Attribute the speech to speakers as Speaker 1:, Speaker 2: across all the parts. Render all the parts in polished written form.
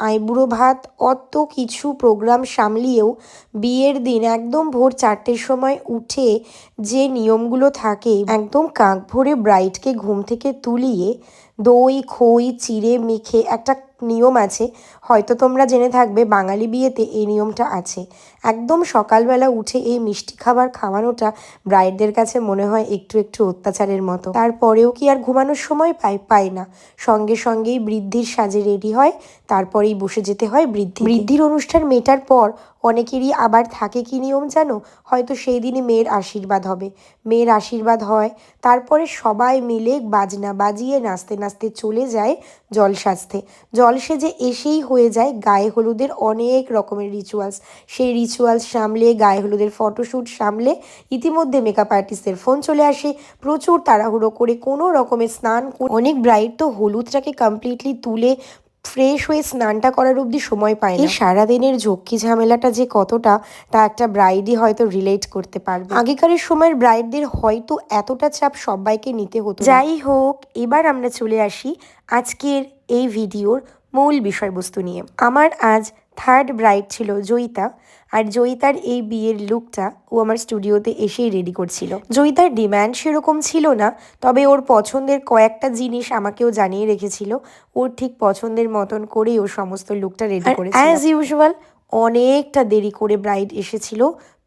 Speaker 1: আইবুড়ো ভাত, অত কিছু প্রোগ্রাম সামলিয়েও বিয়ের দিন একদম ভোর 4টের সময় উঠে যে নিয়মগুলো থাকে, একদম কাক ভোরে ব্রাইডকে ঘুম থেকে তুলিয়ে দই খই চিড়ে মেখে একটা নিয়ম আছে, হয়তো তোমরা জেনে থাকবে বাঙালি বিয়েতে এই নিয়মটা আছে। একদম সকালবেলা উঠে এই মিষ্টি খাবার খাওয়ানোটা ব্রাইডদের কাছে মনে হয় একটু একটু অত্যাচারের মতো। তারপরেও কি আর ঘুমানোর সময় পায় না, সঙ্গে সঙ্গেই বৃদ্ধির সাজে রেডি হয়, তারপরেই বসে যেতে হয় বৃদ্ধির অনুষ্ঠান মেটার পর অনেকেরই আবার থাকে কি নিয়ম জানো, হয়তো সেই দিনই মেয়ের আশীর্বাদ হবে, মেয়ের আশীর্বাদ হয়, তারপরে সবাই মিলে বাজনা বাজিয়ে নাচতে নাচতে চলে যায় জল সাজতে। জল সেজে এসেই হয়ে যায় গায়ে হলুদের অনেক রকমের রিচুয়ালস। সেই রিচুয়ালস সামলে, গায়ে হলুদের ফটোশ্যুট সামলে ইতিমধ্যে মেকআপ আর্টিস্টদের ফোন চলে আসে, প্রচুর তাড়াহুড়ো করে কোনো রকমের স্নান করে, অনেক ব্রাইড তো হলুদটাকে কমপ্লিটলি তুলে ফ্রেশ হয়ে স্নানটা করার অবধি সময় পায় না। এই সারাদিনের ঝক্কি ঝামেলাটা যে কতটা, তা একটা ব্রাইডই হয়তো রিলেট করতে পারবে। আগেকারের সময়ের ব্রাইডদের হয়তো এতটা চাপ সবাইকে নিতে হতো। যাই হোক, এবার আমরা চলে আসি আজকের এই ভিডিওর মূল বিষয়বস্তু নিয়ে। আমার আজ থার্ড ব্রাইড ছিল জয়িতা, আর জয়িতার এই বিয়ের লুকটা ও আমার স্টুডিওতে এসেই রেডি করছিল। জয়িতার ডিম্যান্ড সেরকম ছিল না, তবে ওর পছন্দের কয়েকটা জিনিস আমাকেও জানিয়ে রেখেছিল, ওর ঠিক পছন্দের মতন করেই ও সমস্ত লুকটা রেডি করেছিল। অ্যাজ ইউজুয়াল অনেকটা দেরি করে ব্রাইড এসেছিল,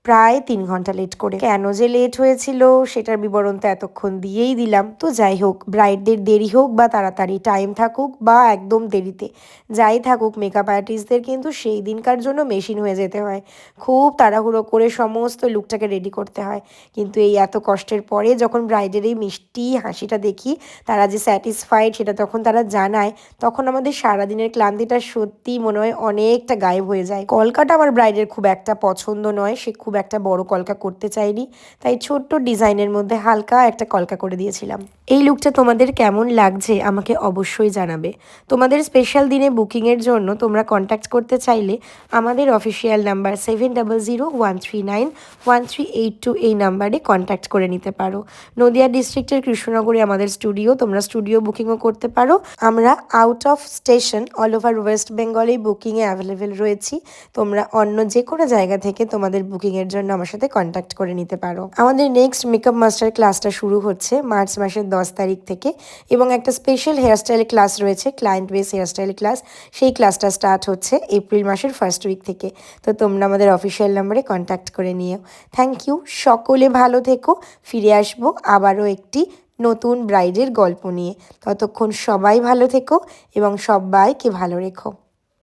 Speaker 1: প্রায় 3 ঘন্টা লেট করে। কেন যে লেট হয়েছিল সেটার বিবরণ তো এতক্ষণ দিয়েই দিলাম। তো যাই হোক, ব্রাইডদের দেরি হোক বা তাড়াতাড়ি, টাইম থাকুক বা একদম দেরিতে, যাই থাকুক, মেকআপ আর্টিস্টদের কিন্তু সেই দিনকার জন্য মেশিন হয়ে যেতে হয়, খুব তাড়াহুড়ো করে সমস্ত লুকটাকে রেডি করতে হয়। কিন্তু এই এত কষ্টের পরে যখন ব্রাইডের এই মিষ্টি হাসিটা দেখি, তারা যে স্যাটিসফাইড সেটা তখন তারা জানায়, তখন আমাদের সারাদিনের ক্লান্তিটা সত্যি মনে হয় অনেকটা গায়েব হয়ে যায়। কলকাটা আমার ব্রাইডের খুব একটা পছন্দ নয়, সে খুব একটা বড় কলকা করতে চাইনি, তাই ছোট্ট ডিজাইনের মধ্যে হালকা একটা কলকা করে দিয়েছিলাম। এই লুকটা তোমাদের কেমন লাগছে আমাকে অবশ্যই জানাবে। তোমাদের স্পেশাল দিনে বুকিংয়ের জন্য তোমরা কন্ট্যাক্ট করতে চাইলে আমাদের অফিসিয়াল নাম্বার 7001391382 এই নাম্বারে কন্ট্যাক্ট করে নিতে পারো। নদিয়া ডিস্ট্রিক্টের কৃষ্ণনগরে আমাদের স্টুডিও, তোমরা স্টুডিও বুকিংও করতে পারো। আমরা out of station all over West বেঙ্গলেই বুকিংয়ে অ্যাভেলেবেল রয়েছি। তোমরা অন্য যে কোনো জায়গা থেকে তোমাদের বুকিংয়ের জন্য আমার সাথে কন্ট্যাক্ট করে নিতে পারো। আমাদের নেক্সট মেকআপ মাস্টার ক্লাসটা শুরু হচ্ছে মার্চ মাসের 10 তারিখ থেকে, এবং একটা স্পেশাল হেয়ারস্টাইল ক্লাস রয়েছে, ক্লায়েন্ট বেস হেয়ারস্টাইল ক্লাস। সেই ক্লাসটা স্টার্ট হচ্ছে এপ্রিল মাসের ফার্স্ট উইক থেকে। তো তোমরা আমাদের অফিসিয়াল নাম্বারে কন্ট্যাক্ট করে নিও। থ্যাংক ইউ, সকলে ভালো থেকো। ফিরে আসবো আবারও একটি নতুন ব্রাইডের গল্প নিয়ে। ততক্ষণ সবাই ভালো থেকো এবং সবাইকে ভালো রেখো।